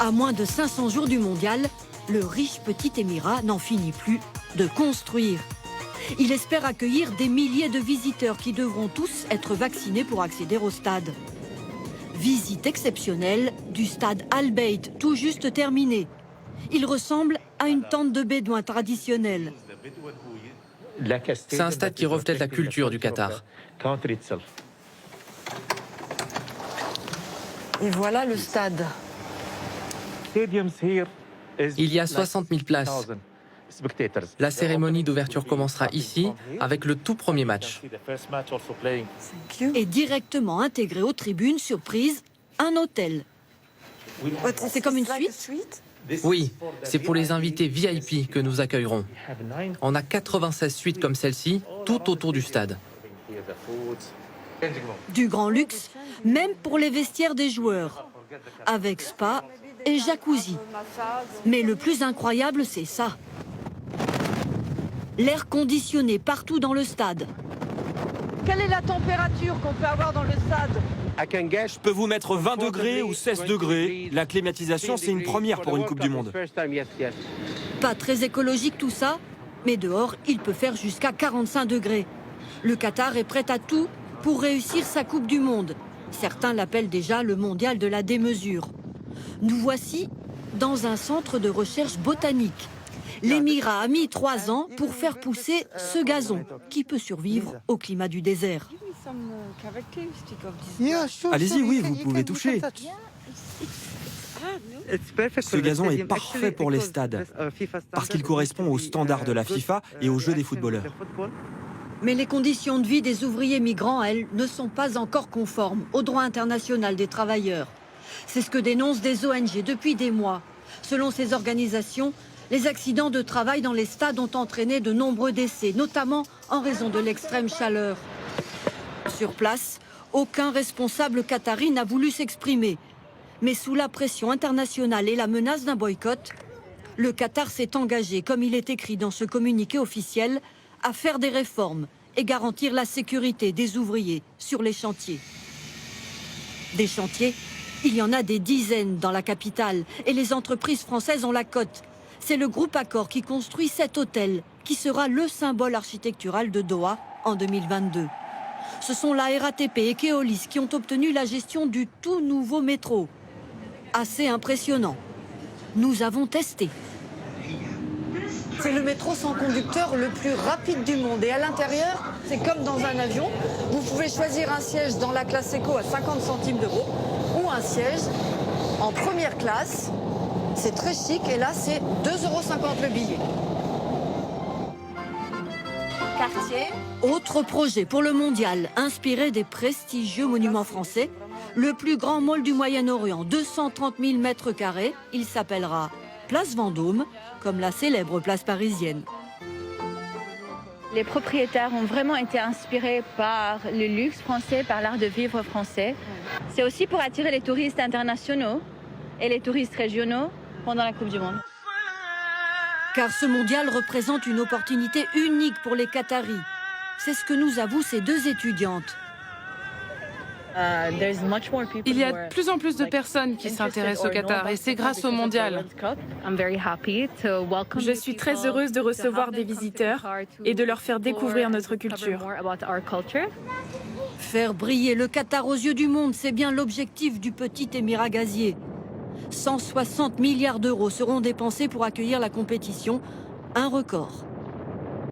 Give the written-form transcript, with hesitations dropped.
À moins de 500 jours du mondial, le riche petit émirat n'en finit plus de construire. Il espère accueillir des milliers de visiteurs qui devront tous être vaccinés pour accéder au stade. Visite exceptionnelle du stade Al Bayt, tout juste terminée. Il ressemble à une tente de bédouins traditionnelle. C'est un stade qui reflète la culture du Qatar. Et voilà le stade. Il y a 60 000 places. La cérémonie d'ouverture commencera ici avec le tout premier match. Et directement intégré aux tribunes, surprise, un hôtel. C'est comme une suite? Oui, c'est pour les invités VIP que nous accueillerons. On a 96 suites comme celle-ci, tout autour du stade. Du grand luxe, même pour les vestiaires des joueurs, avec spa et jacuzzi. Mais le plus incroyable, c'est ça. L'air conditionné partout dans le stade. Quelle est la température qu'on peut avoir dans le stade? Je peux vous mettre 20 degrés ou 16 degrés. La climatisation, c'est une première pour une Coupe du Monde. Pas très écologique tout ça, mais dehors, il peut faire jusqu'à 45 degrés. Le Qatar est prêt à tout pour réussir sa Coupe du Monde. Certains l'appellent déjà le mondial de la démesure. Nous voici dans un centre de recherche botanique. L'Émirat a mis 3 ans pour faire pousser ce gazon qui peut survivre au climat du désert. Allez-y, oui, vous pouvez toucher. Ce gazon est parfait pour les stades, parce qu'il correspond aux standards de la FIFA et aux jeux des footballeurs. Mais les conditions de vie des ouvriers migrants, elles, ne sont pas encore conformes au droit international des travailleurs. C'est ce que dénoncent des ONG depuis des mois. Selon ces organisations, les accidents de travail dans les stades ont entraîné de nombreux décès, notamment en raison de l'extrême chaleur. Sur place, aucun responsable qatari n'a voulu s'exprimer. Mais sous la pression internationale et la menace d'un boycott, le Qatar s'est engagé, comme il est écrit dans ce communiqué officiel, à faire des réformes et garantir la sécurité des ouvriers sur les chantiers. Des chantiers, il y en a des dizaines dans la capitale et les entreprises françaises ont la cote. C'est le groupe Accor qui construit cet hôtel qui sera le symbole architectural de Doha en 2022. Ce sont la RATP et Keolis qui ont obtenu la gestion du tout nouveau métro. Assez impressionnant. Nous avons testé. C'est le métro sans conducteur le plus rapide du monde. Et à l'intérieur, c'est comme dans un avion. Vous pouvez choisir un siège dans la classe éco à 50 centimes d'euros ou un siège en première classe. C'est très chic et là, c'est 2,50 € le billet. Quartier. Autre projet pour le mondial, inspiré des prestigieux monuments français. Le plus grand mall du Moyen-Orient, 230 000 mètres carrés. Il s'appellera Place Vendôme, comme la célèbre place parisienne. Les propriétaires ont vraiment été inspirés par le luxe français, par l'art de vivre français. C'est aussi pour attirer les touristes internationaux et les touristes régionaux pendant la Coupe du Monde. Car ce mondial représente une opportunité unique pour les Qataris. C'est ce que nous avouent ces deux étudiantes. Il y a de plus en plus de personnes qui s'intéressent au Qatar et c'est grâce au mondial. Je suis très heureuse de recevoir des visiteurs et de leur faire découvrir notre culture. Faire briller le Qatar aux yeux du monde, c'est bien l'objectif du petit émirat gazier. 160 milliards d'euros seront dépensés pour accueillir la compétition, un record.